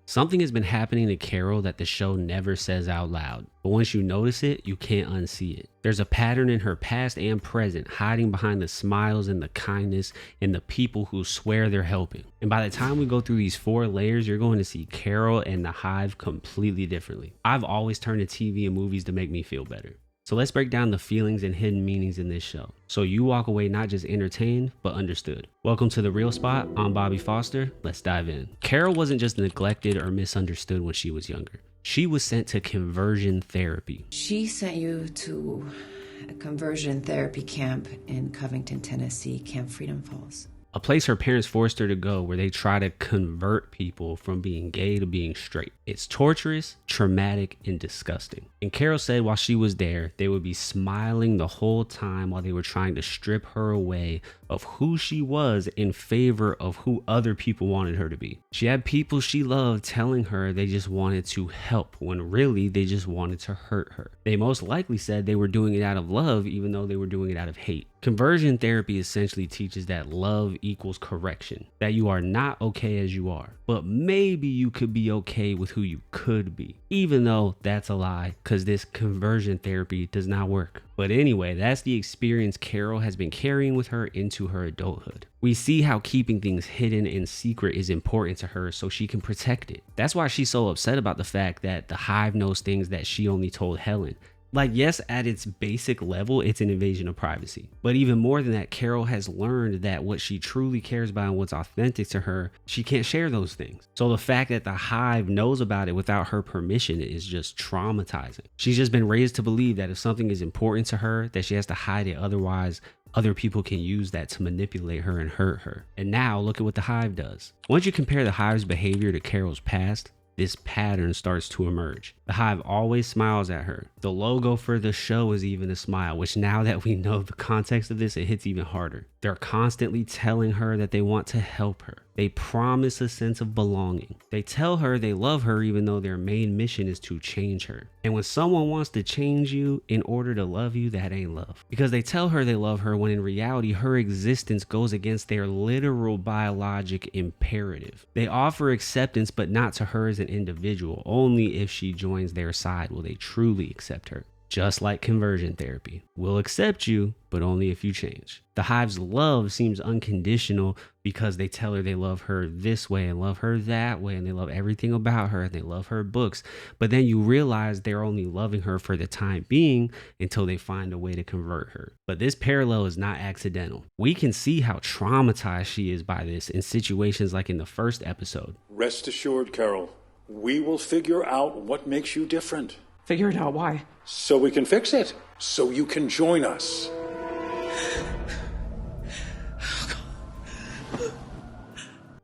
Something has been happening to Carol that the show never says out loud, but once you notice it, you can't unsee it. There's a pattern in her past and present hiding behind the smiles and the kindness and the people who swear they're helping. And by the time we go through these 4 layers, you're going to see Carol and the Hive completely differently. I've always turned to TV and movies to make me feel better. So let's break down the feelings and hidden meanings in this show, so you walk away not just entertained, but understood. Welcome to The Real Spot. I'm Bobby Foster. Let's dive in. Carol wasn't just neglected or misunderstood when she was younger. She was sent to conversion therapy. She sent you to a conversion therapy camp in Covington, Tennessee, Camp Freedom Falls. A place her parents forced her to go where they try to convert people from being gay to being straight. It's torturous, traumatic, and disgusting. And Carol said while she was there, they would be smiling the whole time while they were trying to strip her away of who she was in favor of who other people wanted her to be. She had people she loved telling her they just wanted to help when really they just wanted to hurt her. They most likely said they were doing it out of love even though they were doing it out of hate. Conversion therapy essentially teaches that love equals correction, that you are not okay as you are, but maybe you could be okay with who you could be, even though that's a lie because this conversion therapy does not work. But anyway, that's the experience Carol has been carrying with her into her adulthood. We see how keeping things hidden and secret is important to her so she can protect it. That's why she's so upset about the fact that the Hive knows things that she only told Helen. Like, yes, at its basic level, it's an invasion of privacy. But even more than that, Carol has learned that what she truly cares about and what's authentic to her, she can't share those things. So the fact that the Hive knows about it without her permission is just traumatizing. She's just been raised to believe that if something is important to her, that she has to hide it. Otherwise, other people can use that to manipulate her and hurt her. And now look at what the Hive does. Once you compare the Hive's behavior to Carol's past, this pattern starts to emerge. The Hive always smiles at her. The logo for the show is even a smile, which now that we know the context of this, it hits even harder. They're constantly telling her that they want to help her. They promise a sense of belonging. They tell her they love her even though their main mission is to change her. And when someone wants to change you in order to love you, that ain't love. Because they tell her they love her when in reality her existence goes against their literal biologic imperative. They offer acceptance but not to her as an individual. Only if she joins their side will they truly accept her. Just like conversion therapy. We'll accept you, but only if you change. The Hive's love seems unconditional because they tell her they love her this way and love her that way and they love everything about her and they love her books. But then you realize they're only loving her for the time being until they find a way to convert her. But this parallel is not accidental. We can see how traumatized she is by this in situations like in the first episode. Rest assured, Carol, we will figure out what makes you different. Figure it out. Why? So we can fix it. So you can join us.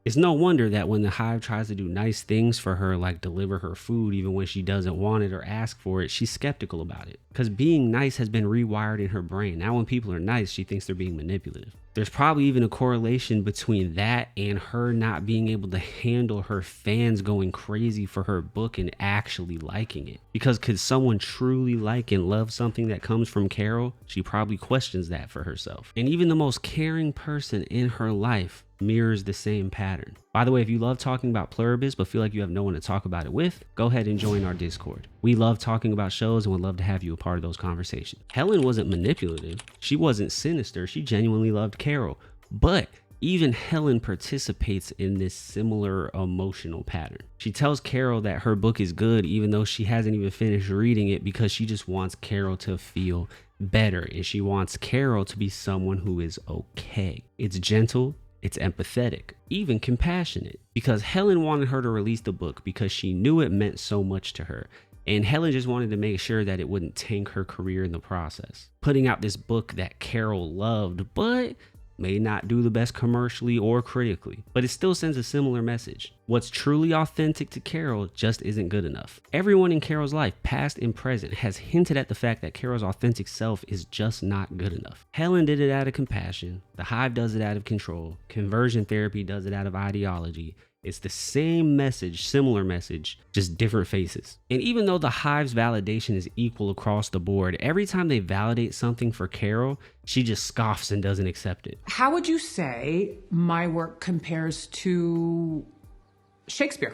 It's no wonder that when the Hive tries to do nice things for her, like deliver her food even when she doesn't want it or ask for it, she's skeptical about it. Because being nice has been rewired in her brain. Now when people are nice, she thinks they're being manipulative. There's probably even a correlation between that and her not being able to handle her fans going crazy for her book and actually liking it. Because could someone truly like and love something that comes from Carol? She probably questions that for herself. And even the most caring person in her life mirrors the same pattern. By the way, if you love talking about Pluribus but feel like you have no one to talk about it with, go ahead and join our Discord. We love talking about shows and would love to have you a part of those conversations. Helen wasn't manipulative. She wasn't sinister. She genuinely loved Carol. But even Helen participates in this similar emotional pattern. She tells Carol that her book is good even though she hasn't even finished reading it because she just wants Carol to feel better and she wants Carol to be someone who is okay. It's gentle. It's empathetic, even compassionate, because Helen wanted her to release the book because she knew it meant so much to her. And Helen just wanted to make sure that it wouldn't tank her career in the process. Putting out this book that Carol loved, but may not do the best commercially or critically, but it still sends a similar message. What's truly authentic to Carol just isn't good enough. Everyone in Carol's life, past and present, has hinted at the fact that Carol's authentic self is just not good enough. Helen did it out of compassion. The Hive does it out of control. Conversion therapy does it out of ideology. It's the same message, similar message, just different faces. And even though the Hive's validation is equal across the board, every time they validate something for Carol, she just scoffs and doesn't accept it. How would you say my work compares to Shakespeare?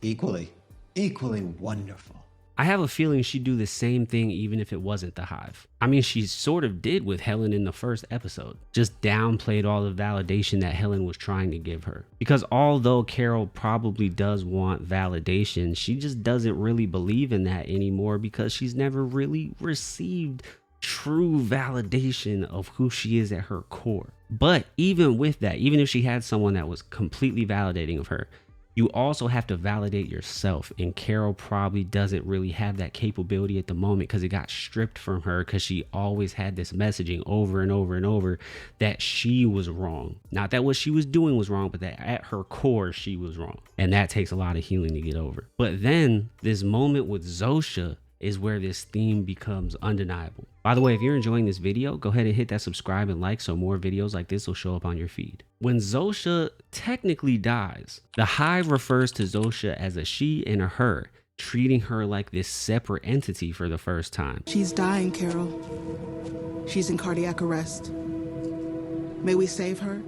Equally wonderful. I have a feeling she'd do the same thing even if it wasn't the Hive. I mean, she sort of did with Helen in the first episode. Just downplayed all the validation that Helen was trying to give her. Because although Carol probably does want validation, she just doesn't really believe in that anymore because she's never really received true validation of who she is at her core. But even with that, even if she had someone that was completely validating of her, you also have to validate yourself, and Carol probably doesn't really have that capability at the moment because it got stripped from her because she always had this messaging over and over and over that she was wrong. Not that what she was doing was wrong, but that at her core she was wrong, and that takes a lot of healing to get over. But then this moment with Zosha is where this theme becomes undeniable. By the way, if you're enjoying this video, go ahead and hit that subscribe and like so more videos like this will show up on your feed. When Zosha technically dies, the Hive refers to Zosha as a she and a her, treating her like this separate entity for the first time. She's dying, Carol. She's in cardiac arrest. May we save her?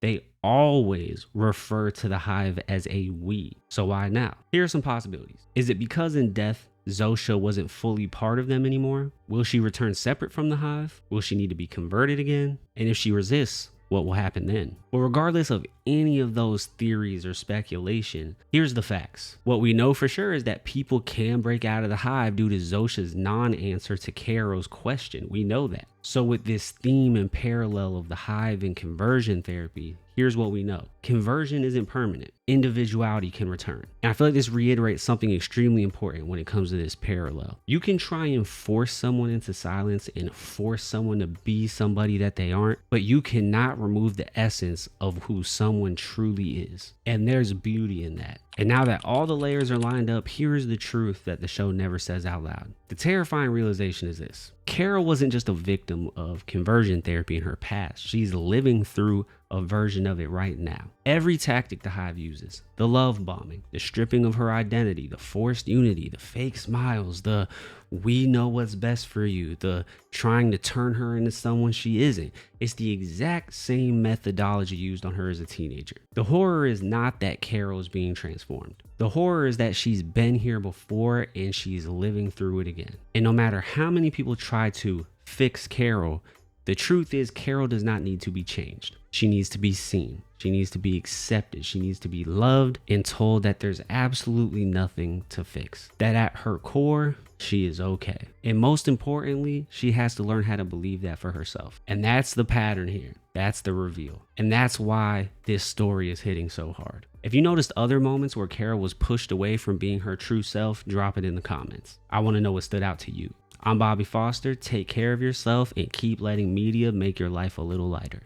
They always refer to the Hive as a we. So why now? Here are some possibilities. Is it because in death, Zosha wasn't fully part of them anymore? Will she return separate from the Hive? Will she need to be converted again? And if she resists, what will happen then? Well, regardless of any of those theories or speculation, here's the facts. What we know for sure is that people can break out of the Hive due to Zosha's non-answer to Carol's question. We know that. So with this theme and parallel of the Hive and conversion therapy, here's what we know. Conversion isn't permanent. Individuality can return. And I feel like this reiterates something extremely important when it comes to this parallel. You can try and force someone into silence and force someone to be somebody that they aren't, but you cannot remove the essence of who someone truly is. And there's beauty in that. And now that all the layers are lined up, here is the truth that the show never says out loud. The terrifying realization is this. Carol wasn't just a victim of conversion therapy in her past. She's living through a version of it right now. Every tactic the Hive uses, the love bombing, the stripping of her identity, the forced unity, the fake smiles, the we know what's best for you, the trying to turn her into someone she isn't. It's the exact same methodology used on her as a teenager. The horror is not that Carol is being transformed. The horror is that she's been here before and she's living through it again. And no matter how many people try to fix Carol, the truth is Carol does not need to be changed. She needs to be seen. She needs to be accepted. She needs to be loved and told that there's absolutely nothing to fix. That at her core, she is okay. And most importantly, she has to learn how to believe that for herself. And that's the pattern here. That's the reveal. And that's why this story is hitting so hard. If you noticed other moments where Carol was pushed away from being her true self, drop it in the comments. I want to know what stood out to you. I'm Bobby Foster. Take care of yourself and keep letting media make your life a little lighter.